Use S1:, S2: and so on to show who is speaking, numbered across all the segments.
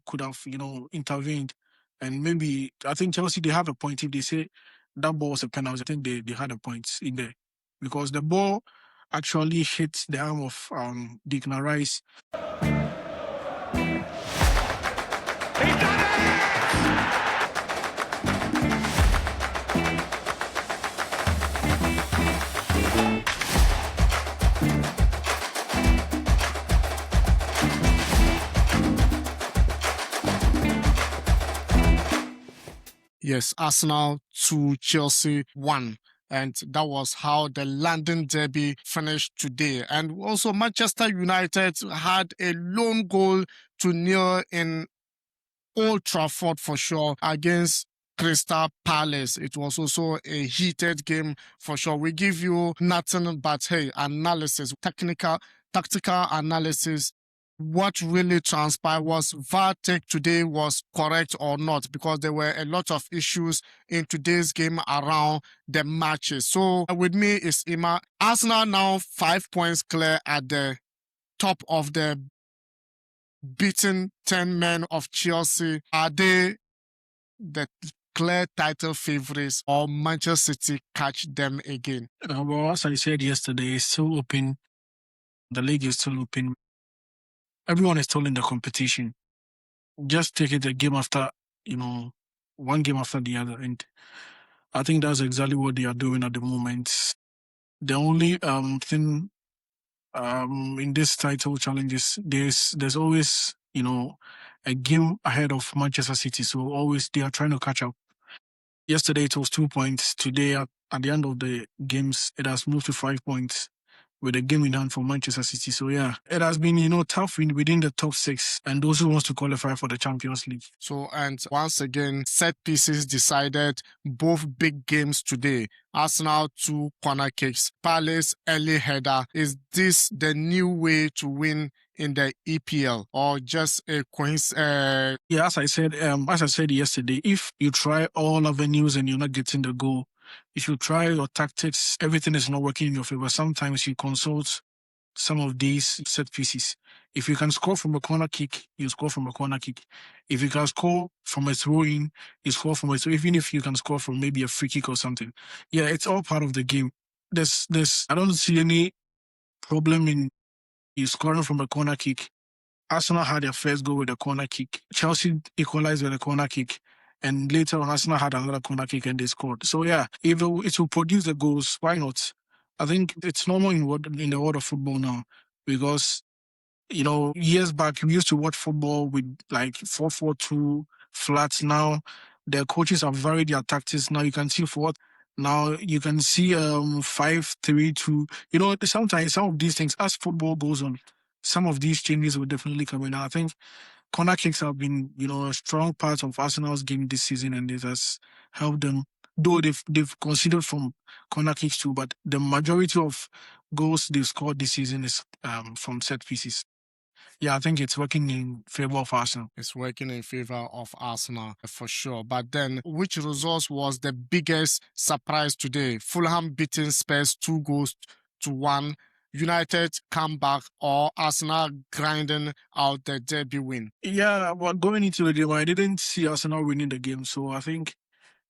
S1: could have, intervened. And maybe, I think Chelsea, they have a point. If they say that ball was a penalty, I think they had a point in there. Because the ball actually hit the arm of Declan Rice.
S2: Yes, Arsenal 2, Chelsea 1. And that was how the London derby finished today. And also Manchester United had a lone goal to nil in Old Trafford for sure against Crystal Palace. It was also a heated game for sure. We give you nothing but, hey, analysis, tactical analysis. What really transpired was VAR take today was correct or not, because there were a lot of issues in today's game around the matches. So with me is Emma. Arsenal now 5 points clear at the top of the beaten 10 men of Chelsea. Are they the clear title favorites, or Manchester City catch them again?
S1: Well, as I said yesterday, it's still open. The league is still open. Everyone is still in the competition. Just take it a game after, one game after the other. And I think that's exactly what they are doing at the moment. The only thing in this title challenges, there's always, a game ahead of Manchester City. So always they are trying to catch up. Yesterday it was 2 points. Today at the end of the games, it has moved to 5 points with a game in hand for Manchester City. So yeah, it has been, tough within the top 6 and those who wants to qualify for the Champions League.
S2: So, and once again, set pieces decided both big games today. Arsenal 2 corner kicks, Palace early header. Is this the new way to win in the EPL, or just a coincidence?
S1: Yeah, as I said yesterday, if you try all avenues and you're not getting the goal, if you try your tactics, everything is not working in your favor. Sometimes you consult some of these set pieces. If you can score from a corner kick, you score from a corner kick. If you can score from a throw-in, you score from a throw. Even if you can score from maybe a free kick or something. Yeah, it's all part of the game. I don't see any problem in you scoring from a corner kick. Arsenal had their first goal with a corner kick. Chelsea equalized with a corner kick. And later on, Arsenal had another corner kick and they scored. So yeah, if it will produce the goals, why not? I think it's normal in the world of football now, because, years back, we used to watch football with like 4-4-2 flats. Now, the coaches have varied their tactics. Now you can see now you can see 5-3-2. Sometimes some of these things, as football goes on, some of these changes will definitely come in. I think corner kicks have been, a strong part of Arsenal's game this season, and it has helped them. Though they've conceded from corner kicks too, but the majority of goals they've scored this season is from set pieces. Yeah, I think it's working in favor of Arsenal.
S2: It's working in favor of Arsenal for sure. But then, which result was the biggest surprise today? Fulham beating Spurs 2-1. United comeback, or Arsenal grinding out the derby win?
S1: Yeah, but going into the game, I didn't see Arsenal winning the game. So I think,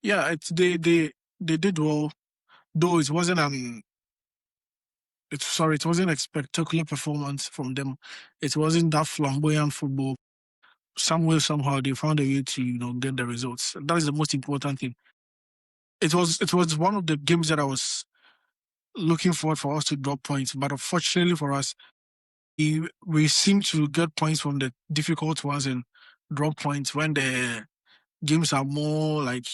S1: yeah, they did well. Though it wasn't it wasn't a spectacular performance from them. It wasn't that flamboyant football. Somehow they found a way to, get the results. That is the most important thing. It was one of the games that I was looking forward for us to drop points, but unfortunately for us, we seem to get points from the difficult ones and drop points when the games are more like,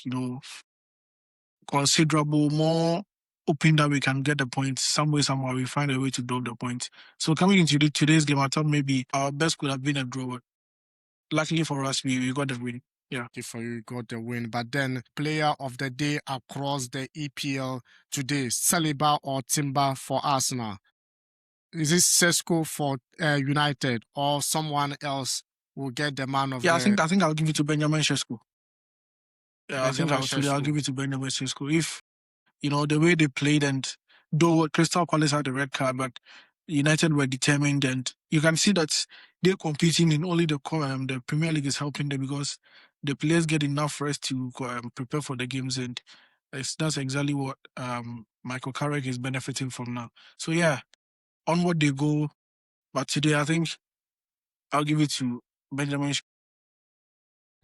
S1: considerable, more open, that we can get the points. Somehow we find a way to drop the points. So coming into today's game, I thought maybe our best could have been a draw. Luckily for us, we got the win. Yeah.
S2: Lucky for you, got the win. But then, player of the day across the EPL today, Saliba or Timber for Arsenal? Is it Sesko for United, or someone else will get the man of the...
S1: I think I'll give it to Benjamin Sesko. Yeah, I think I'll give it to Benjamin Sesko. If, the way they played, and though Crystal Palace had the red card, but United were determined, and you can see that they're competing in only the Premier League is helping them because the players get enough rest to prepare for the games, and that's exactly what Michael Carrick is benefiting from now. So yeah, onward they go. But today, I think I'll give it to Benjamin.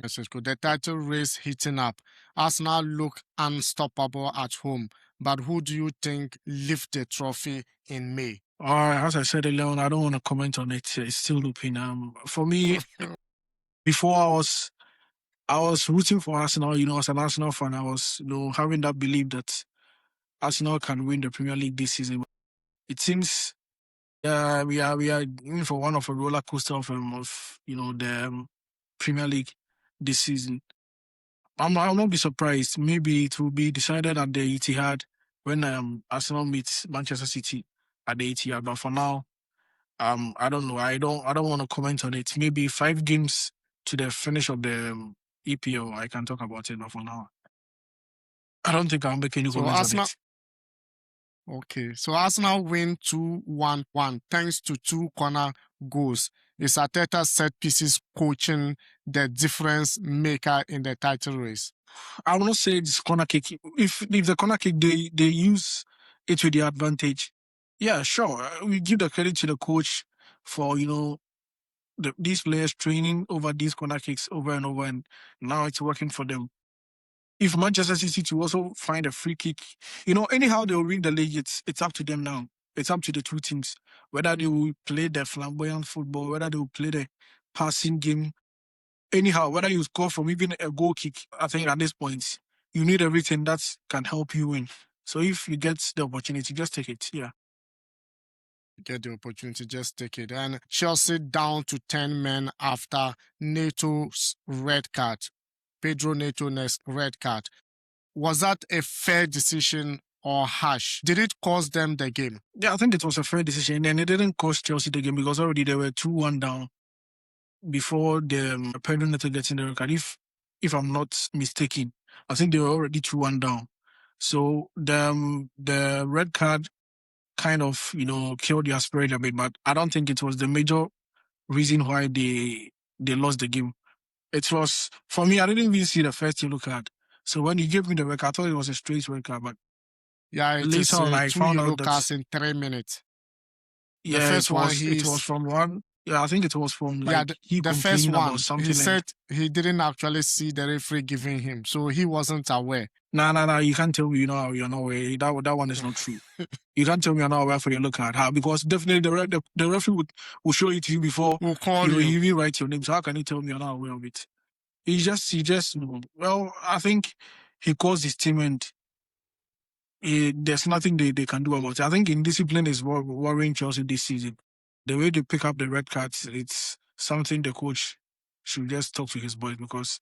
S2: Yes, it's good. The title race heating up. Arsenal look unstoppable at home, but who do you think lift the trophy in May?
S1: As I said earlier on, I don't want to comment on it. It's still looping. For me, before I was rooting for Arsenal. As an Arsenal fan, I was having that belief that Arsenal can win the Premier League this season. It seems we are in for one of a roller coaster of the Premier League this season. I'll not be surprised. Maybe it will be decided at the Etihad when Arsenal meets Manchester City at the Etihad. But for now, I don't know. I don't want to comment on it. Maybe 5 games to the finish of the EPL, I can talk about it. But for now, I don't think I'll make any
S2: So
S1: comments on
S2: Arsenal,
S1: it.
S2: okay. So Arsenal win 2-1 thanks to 2 corner goals. Is Arteta set pieces coaching the difference maker in the title race?
S1: I will not say it's corner kick. If the corner kick they use it to the advantage, yeah, sure. We give the credit to the coach for these players training over these corner kicks over and over, and now it's working for them. If Manchester City to also find a free kick, anyhow they'll win the league. It's up to them now. It's up to the two teams whether they will play the flamboyant football, whether they will play the passing game. Anyhow, whether you score from even a goal kick, I think at this point you need everything that can help you win. So if you get the opportunity, just take it. Yeah.
S2: Get the opportunity, just take it. And Chelsea down to 10 men after Neto's red card. Pedro Neto's red card. Was that a fair decision or harsh? Did it cost them the game?
S1: Yeah, I think it was a fair decision, and it didn't cost Chelsea the game because already they were 2-1 down before the Pedro Neto gets in the red card. If I'm not mistaken, I think they were already 2-1 down. So the red card kind of killed their spirit a bit, but I don't think it was the major reason why they lost the game. It was, for me, I didn't even see the first yellow card. So when he gave me the red card, I thought it was a straight red card, but
S2: Yeah, it is
S1: later on I
S2: 2
S1: found
S2: yellow
S1: out that
S2: cards in 3 minutes. The
S1: yeah,
S2: first one,
S1: it was from one. Yeah, I think it was from
S2: yeah,
S1: like he
S2: the first
S1: complaining about
S2: one,
S1: something.
S2: he
S1: And
S2: said he didn't actually see the referee giving him, so he wasn't aware.
S1: nah, you can't tell me you're not aware. That one is not true. You can't tell me you're not aware for your look at how, because definitely the referee will show it to you before
S2: We'll call
S1: he
S2: you.
S1: even writes your name. So how can you tell me you're not aware of it? He just well, I think he caused his team, and there's nothing they can do about it. I think indiscipline is worrying Chelsea this season. The way they pick up the red cards, it's something the coach should just talk to his boys, because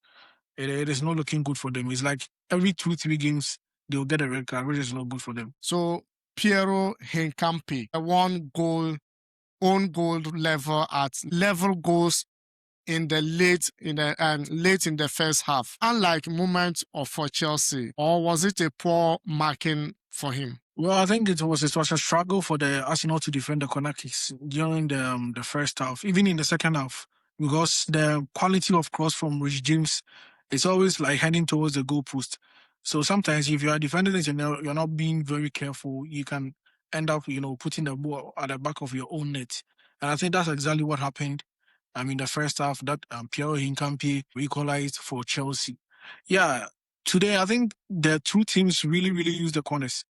S1: it is not looking good for them. It's like every 2-3 games they'll get a red card, which is not good for them.
S2: So Piero Hincampi, a own goal level at level goals in the late in the first half. Unlike moment of for Chelsea, or was it a poor marking for him?
S1: Well, I think it was a struggle for the Arsenal to defend the corner kicks during the first half, even in the second half, because the quality of cross from Rich James is always like heading towards the goalpost. So sometimes if you are defending it and you're not being very careful, you can end up putting the ball at the back of your own net. And I think that's exactly what happened. I mean, the first half that Piero Hincampi equalized for Chelsea. Yeah, today I think the two teams really, really used the corners.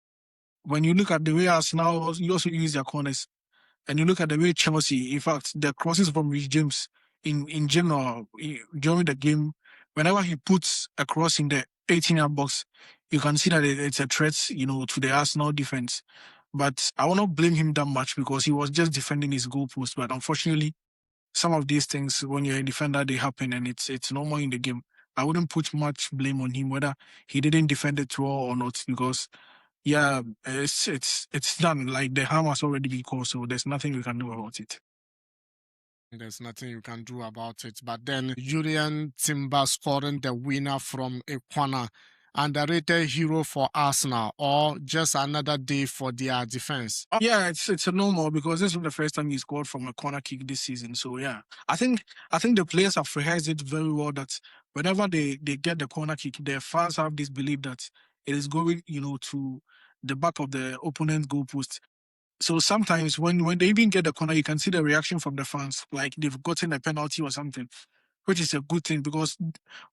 S1: When you look at the way Arsenal, you also use their corners. And you look at the way Chelsea, in fact, the crosses from Rich James in general, during the game, whenever he puts a cross in the 18-yard box, you can see that it's a threat, to the Arsenal defense. But I will not blame him that much because he was just defending his goalpost. But unfortunately, some of these things, when you're a defender, they happen, and it's normal in the game. I wouldn't put much blame on him whether he didn't defend it well or not, because yeah, it's done. Like the harm has already been caused, so there's nothing we can do about it.
S2: There's nothing you can do about it. But then Julian Timber scoring the winner from a corner. underrated hero for Arsenal or just another day for their defense?
S1: Yeah, it's a normal because this is the first time he scored from a corner kick this season. So yeah, I think the players have rehearsed it very well that whenever they get the corner kick, their fans have this belief that it is going, to the back of the opponent's goalpost. So sometimes when they even get the corner, you can see the reaction from the fans, like they've gotten a penalty or something, which is a good thing because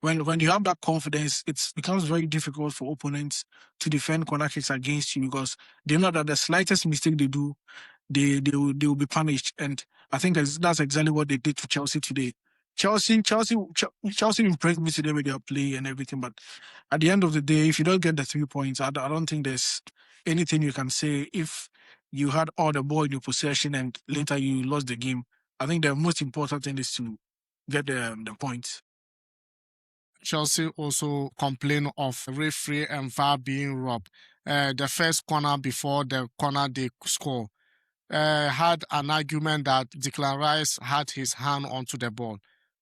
S1: when you have that confidence, it becomes very difficult for opponents to defend corner kicks against you because they know that the slightest mistake they do, they will be punished. And I think that's exactly what they did to Chelsea today. Chelsea impressed me today with their play and everything, but at the end of the day, if you don't get the 3 points, I don't think there's anything you can say. If you had all the ball in your possession and later you lost the game, I think the most important thing is to get the points.
S2: Chelsea also complain of referee and VAR being robbed. The first corner before the corner they score had an argument that Declan Rice had his hand onto the ball.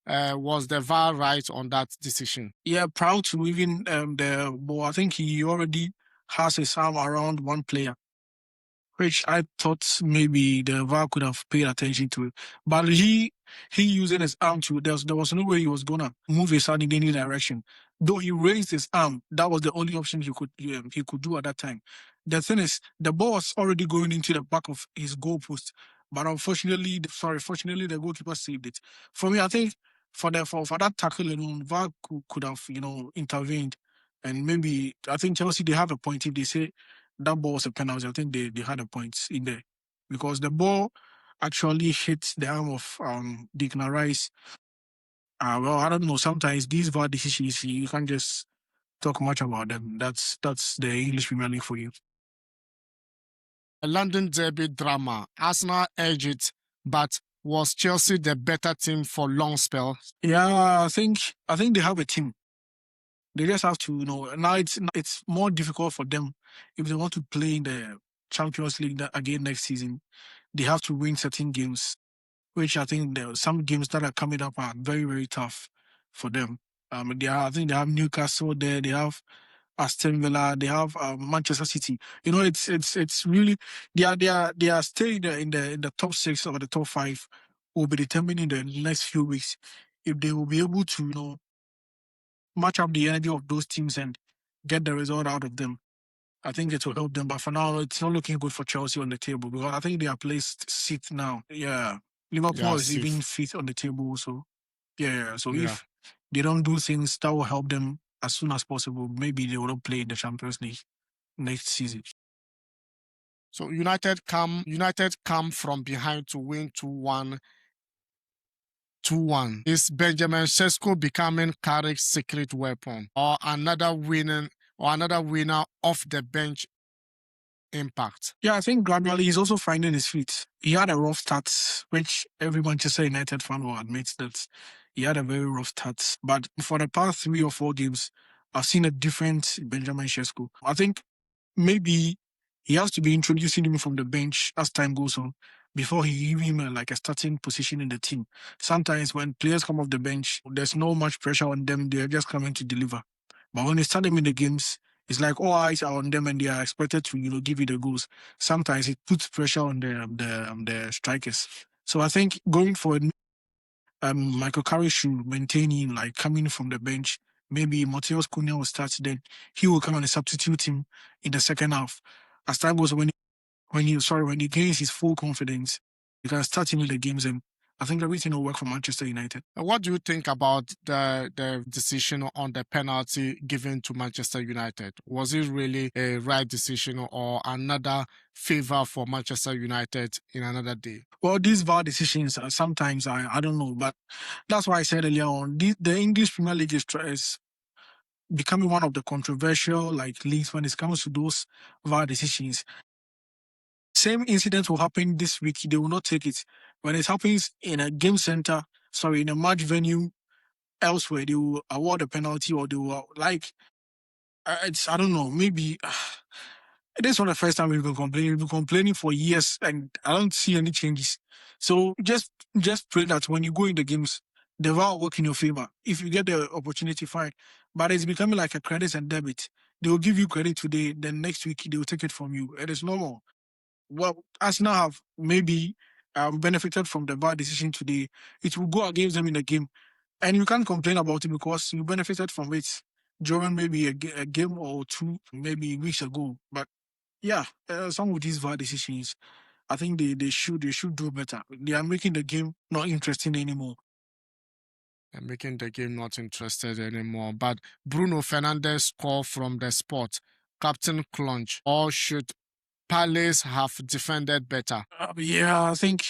S2: Was the VAR right on that decision?
S1: Yeah, proud to even the ball. I think he already has his arm around one player, which I thought maybe the VAR could have paid attention to it. But he using his arm to there was no way he was gonna move his hand in any direction. Though he raised his arm, that was the only option he could do at that time. The thing is, the ball was already going into the back of his goalpost, but fortunately, the goalkeeper saved it. For me, I think for that tackle alone, VAR could have intervened, and maybe I think Chelsea they have a point if they say that ball was a penalty. I think they had a point in there because the ball actually hit the arm of Declan Rice. Well, I don't know. Sometimes these VAR decisions you can't just talk much about them. That's the English Premier League for you.
S2: A London derby drama. Arsenal edged it, but was Chelsea the better team for long spell?
S1: Yeah, I think they have a team. They just have to, now it's more difficult for them if they want to play in the Champions League again next season. They have to win certain games, which I think there are some games that are coming up are very, very tough for them. I think they have Newcastle there, they have Aston Villa, they have Manchester City. It's really they are staying in the top six or the top five will be determined in the next few weeks if they will be able to match up the energy of those teams and get the result out of them. I think it will help them. But for now, it's not looking good for Chelsea on the table because I think they are placed sixth now. Yeah. Liverpool
S2: Yeah,
S1: is even
S2: safe.
S1: fifth on the table. So, yeah. So
S2: Yeah.
S1: if they don't do things that will help them as soon as possible, maybe they will not play in the Champions League next season.
S2: So United come from behind to win 2-1. 2-1. Is Benjamin Sesko becoming Carrick's secret weapon or another winner off the bench impact?
S1: Yeah, I think gradually he's also finding his feet. He had a rough start, which every Manchester United fan will admit that he had a very rough start. But for the past 3 or 4 games, I've seen a different Benjamin Sesko. I think maybe he has to be introducing him from the bench as time goes on before he give him like a starting position in the team. Sometimes when players come off the bench, there's no much pressure on them. They're just coming to deliver. But when they start them in the games, it's like all eyes are on them and they are expected to, give you the goals. Sometimes it puts pressure on the strikers. So I think going forward, Michael Carrick should maintain him, like coming from the bench. Maybe Mateus Cunha will start, then he will come and substitute him in the second half. As time goes, when he gains his full confidence, you can start him in the games, and I think everything will work for Manchester United.
S2: What do you think about the decision on the penalty given to Manchester United? Was it really a right decision or another favor for Manchester United in another day?
S1: Well, these VAR decisions are sometimes I don't know, but that's why I said earlier on the English Premier League is becoming one of the controversial leagues when it comes to those VAR decisions. Same incident will happen this week. They will not take it. When it happens in a game center, in a match venue elsewhere, they will award a penalty or they will I don't know, maybe it is not the first time we've been complaining. We've been complaining for years and I don't see any changes. So just pray that when you go in the games, the VAR will work in your favor. If you get the opportunity, fine. But it's becoming like a credit and debit. They will give you credit today, then next week they will take it from you. It is normal. Well, Arsenal have maybe benefited from the VAR decision today. It will go against them in the game. And you can't complain about it because you benefited from it during maybe a game or two, maybe weeks ago. But yeah, some of these VAR decisions, I think they should do better. They are making the game not interesting anymore.
S2: And making the game not interested anymore. But Bruno Fernandes score from the spot. Captain Clunch. Or should Palace have defended better?
S1: Yeah, I think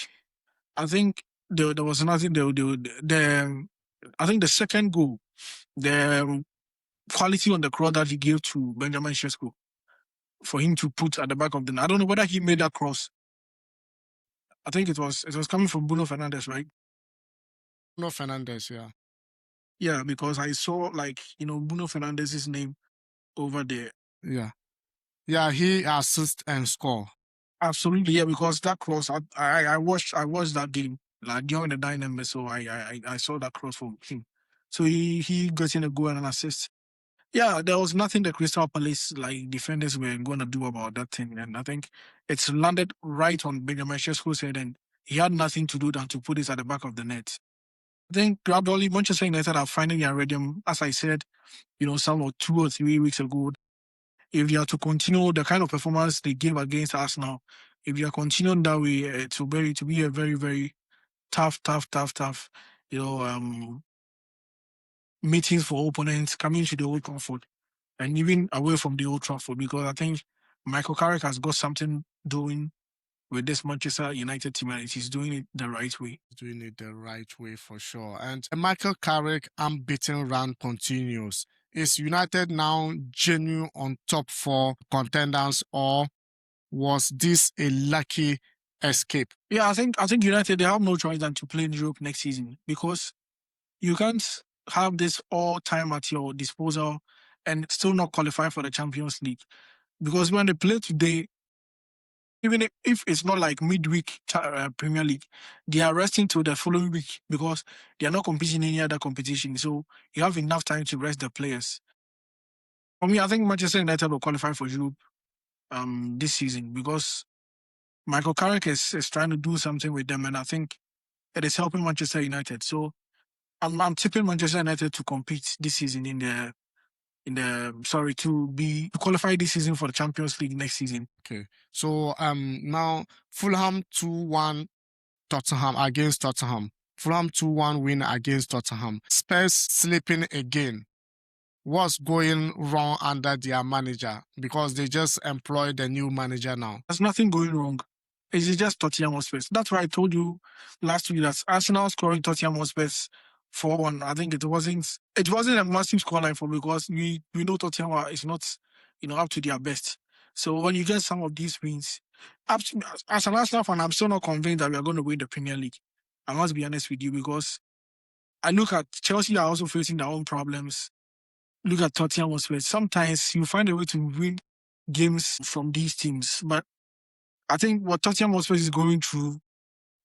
S1: there was nothing. I think the second goal, the quality on the cross that he gave to Benjamin Sesko for him to put at the back of the net. I don't know whether he made that cross. I think it was coming from Bruno Fernandes, right?
S2: Bruno Fernandes, yeah.
S1: Yeah, because I saw Bruno Fernandes's name over there.
S2: Yeah. Yeah, he assist and score.
S1: Absolutely, yeah, because that cross, I watched that game like during the dynamic, so I saw that cross from him. So he got in a goal and an assist. Yeah, there was nothing the Crystal Palace defenders were gonna do about that thing, and I think it's landed right on Benjamin Sesko's head, and he had nothing to do than to put it at the back of the net. I think gradually Manchester United are finding their rhythm, as I said, some 2 or 3 weeks ago. If they are to continue the kind of performance they gave against Arsenal, if they are continuing that way, to be a very, very tough, you know, um, meetings for opponents coming to the Old Trafford and even away from the Old Trafford, because I think Michael Carrick has got something doing with this Manchester United team, and he's doing it the right way.
S2: Doing it the right way for sure. And Michael Carrick unbeaten run continues. Is United now genuine on top 4 contenders, or was this a lucky escape?
S1: Yeah, I think United, they have no choice than to play in Europe next season, because you can't have this all time at your disposal and still not qualify for the Champions League. Because when they play today, even if it's not like midweek Premier League, they are resting till the following week because they are not competing in any other competition. So you have enough time to rest the players. For me, I think Manchester United will qualify for Europe this season, because Michael Carrick is trying to do something with them, and I think it is helping Manchester United. So I'm tipping Manchester United to compete this season to qualify this season for the Champions League next season.
S2: Okay. So now Fulham 2-1 Tottenham against Tottenham. Fulham 2-1 win against Tottenham. Spurs sleeping again. What's going wrong under their manager? Because they just employed a new manager now.
S1: There's nothing going wrong. It's just Tottenham Hotspur. That's why I told you last week that Arsenal scoring Tottenham Hotspur 4-1. I think it wasn't a massive scoreline for me, because we know Tottenham is not up to their best. So when you get some of these wins, as an Arsenal fan, I'm still not convinced that we are going to win the Premier League. I must be honest with you, because I look at Chelsea are also facing their own problems. Look at Tottenham Hotspur. Sometimes you find a way to win games from these teams, but I think what Tottenham Hotspur is going through,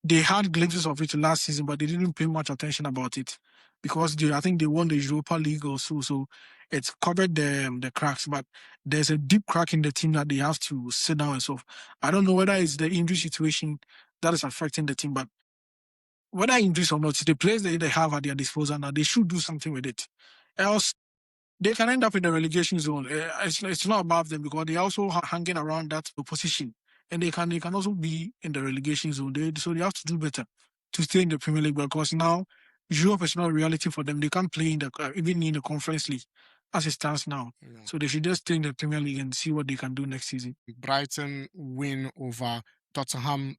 S1: they had glimpses of it last season, but they didn't pay much attention about it, because I think they won the Europa League also, so it's covered the cracks. But there's a deep crack in the team that they have to sit down and solve. I don't know whether it's the injury situation that is affecting the team, but whether injuries or not, the players that they have at their disposal now, they should do something with it. Else, they can end up in the relegation zone. It's not above them, because they're also hanging around that position, and they can also be in the relegation zone. So they have to do better to stay in the Premier League, because now Europe is not a reality for them. They can't play even in the Conference League as it stands now.
S2: Yeah.
S1: So they should just stay in the Premier League and see what they can do next season.
S2: Brighton win over Tottenham.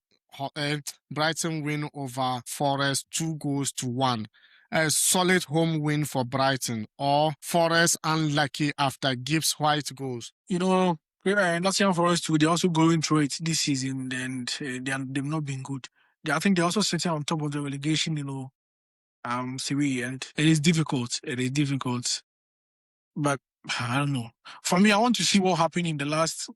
S2: Brighton win over Forest 2-1. A solid home win for Brighton, or Forest unlucky after Gibbs White goals.
S1: Nottingham Forest too, they're also going through it this season, and they've not been good. I think they're also sitting on top of the relegation, series, and it is difficult. It is difficult, but I don't know. For me, I want to see what happened in the last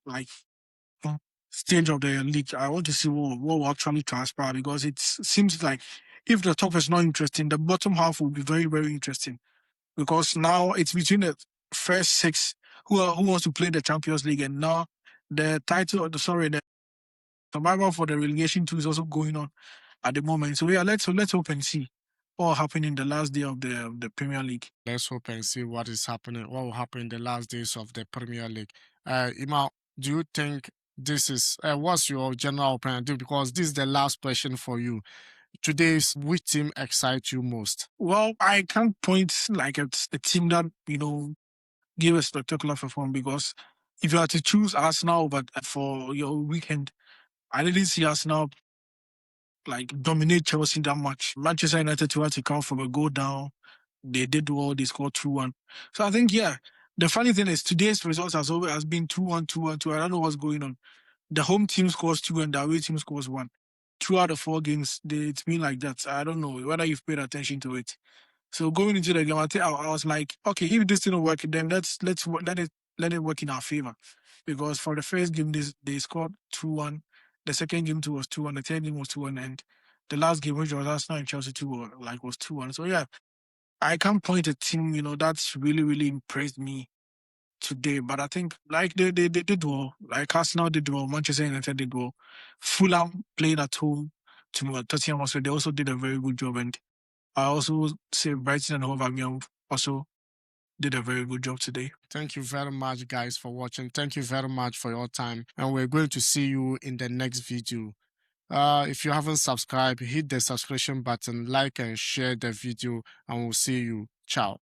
S1: stage of the league. I want to see what will actually transpire, because it seems like if the top is not interesting, the bottom half will be very, very interesting because now it's between the first six who wants to play the Champions League, and now the title, the survival for the relegation too is also going on at the moment. So yeah, let's hope and see what happened in the last day of the Premier League.
S2: Let's hope and see what is happening, what will happen in the last days of the Premier League. Ima, do you think this is, what's your general opinion? Because this is the last question for you. Today's, which team excites you most?
S1: Well, I can't point like a team that give a spectacular performance because if you had to choose Arsenal, but for your weekend, I didn't see Arsenal like dominate Chelsea that much. Manchester United had to come from a goal down. They did well. They scored 2-1. So I think yeah. The funny thing is today's results has been 2-1, 2-1, 2. I don't know what's going on. The home team scores 2 and the away team scores 1. 2 out of 4 games, it's been like that. I don't know whether you've paid attention to it. So going into the game, I was like, okay, if this didn't work, then let it work in our favor, because for the first game they scored 2-1, the second game too was 2-1, the third game was 2-1, and the last game, which was Arsenal and Chelsea too, was 2-1. So yeah, I can't point a team that's really really impressed me today, but I think like they did well, like Arsenal did well, Manchester United did well, Fulham played at home to Tottenham, so they also did a very good job, and I also say Brighton and Hove Albion also did a very good job today.
S2: Thank you very much, guys, for watching. Thank you very much for your time. And we're going to see you in the next video. If you haven't subscribed, hit the subscription button, like and share the video, and we'll see you. Ciao.